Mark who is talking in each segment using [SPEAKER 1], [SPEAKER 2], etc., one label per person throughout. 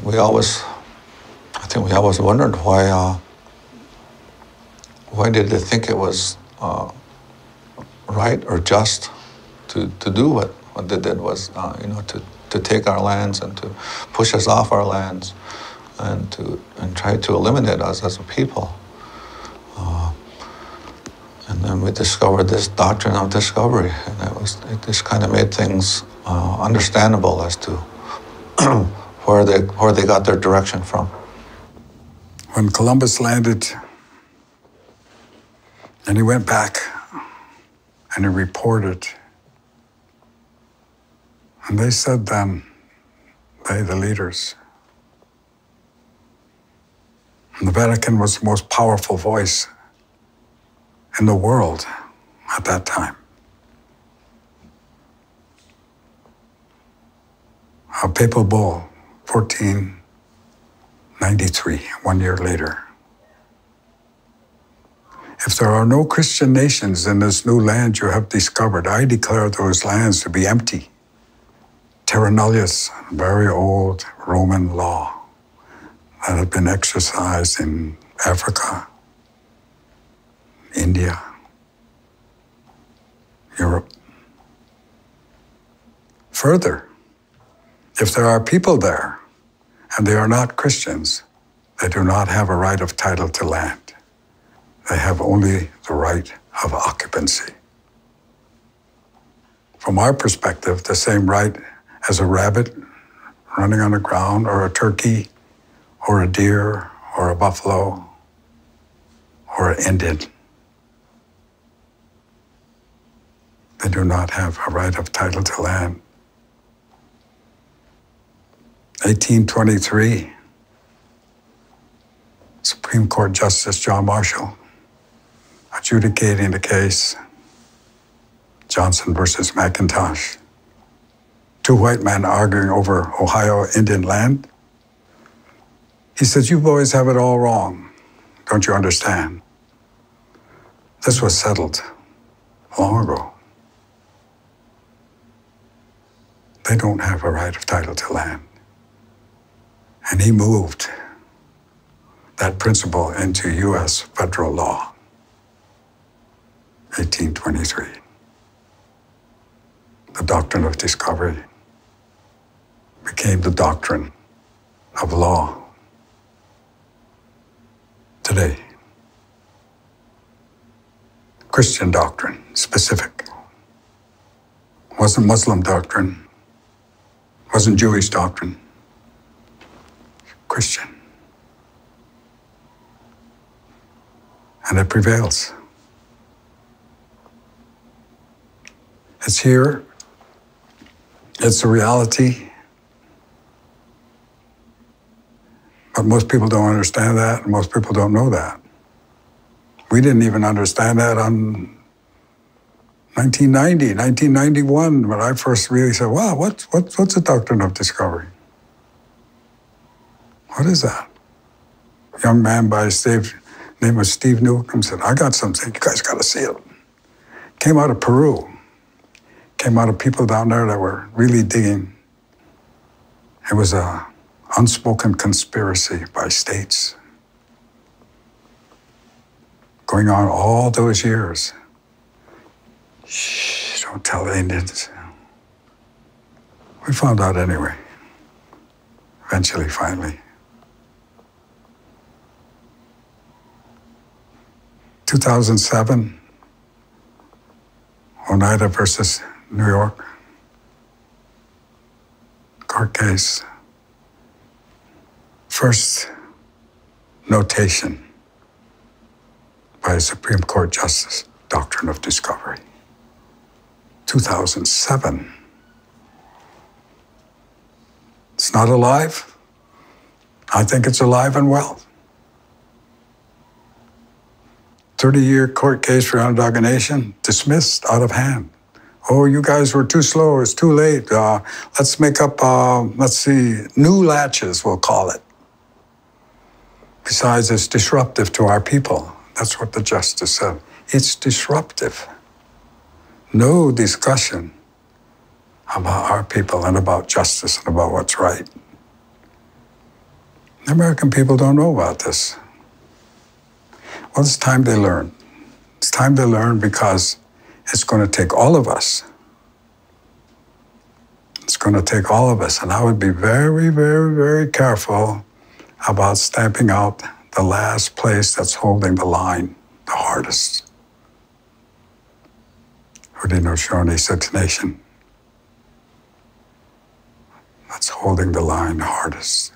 [SPEAKER 1] I think we always wondered why did they think it was right or just to do what they did was, to take our lands and to push us off our lands and try to eliminate us as a people. And then we discovered this doctrine of discovery, and it just kind of made things understandable as to where they got their direction from.
[SPEAKER 2] When Columbus landed, and he went back, and he reported, and they said then, the leaders, and the Vatican was the most powerful voice in the world at that time. A papal bull, 1493, 1 year later. If there are no Christian nations in this new land you have discovered, I declare those lands to be empty. Terra nullius, very old Roman law that had been exercised in Africa, India, Europe. Further, if there are people there and they are not Christians, they do not have a right of title to land. They have only the right of occupancy. From our perspective, the same right as a rabbit running on the ground, or a turkey, or a deer, or a buffalo, or an Indian. They do not have a right of title to land. 1823, Supreme Court Justice John Marshall adjudicating the case, Johnson versus McIntosh. Two white men arguing over Ohio Indian land. He says, you boys have it all wrong. Don't you understand? This was settled long ago. They don't have a right of title to land. And he moved that principle into U.S. federal law, 1823. The Doctrine of Discovery became the doctrine of law today. Christian doctrine, specific. Wasn't Muslim doctrine, wasn't Jewish doctrine, Christian. And it prevails. It's here, it's a reality, but most people don't understand that, and most people don't know that. We didn't even understand that on 1990, 1991, when I first really said, wow, what's the Doctrine of Discovery? What is that? A young man by name was Steve Newcomb said, I got something, you guys gotta see it. Came out of Peru. Came out of people down there that were really digging. It was an unspoken conspiracy by states going on all those years. Shh, don't tell the Indians. We found out anyway, eventually, finally. 2007, Oneida versus New York, court case. First notation by a Supreme Court Justice, Doctrine of Discovery. 2007. It's not alive. I think it's alive and well. 30-year court case for Onondaga Nation, dismissed out of hand. Oh, you guys were too slow, it's too late. Let's make up, new latches, we'll call it. Besides, it's disruptive to our people. That's what the justice said. It's disruptive. No discussion about our people and about justice and about what's right. The American people don't know about this. Well, it's time they learn. It's time they learn because it's going to take all of us. It's going to take all of us. And I would be very, very, very careful about stamping out the last place that's holding the line the hardest. Haudenosaunee Six Nation. That's holding the line the hardest.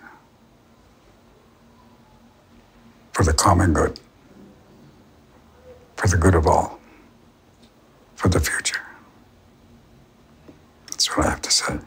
[SPEAKER 2] For the common good. For the good of all. For the future. That's what I have to say.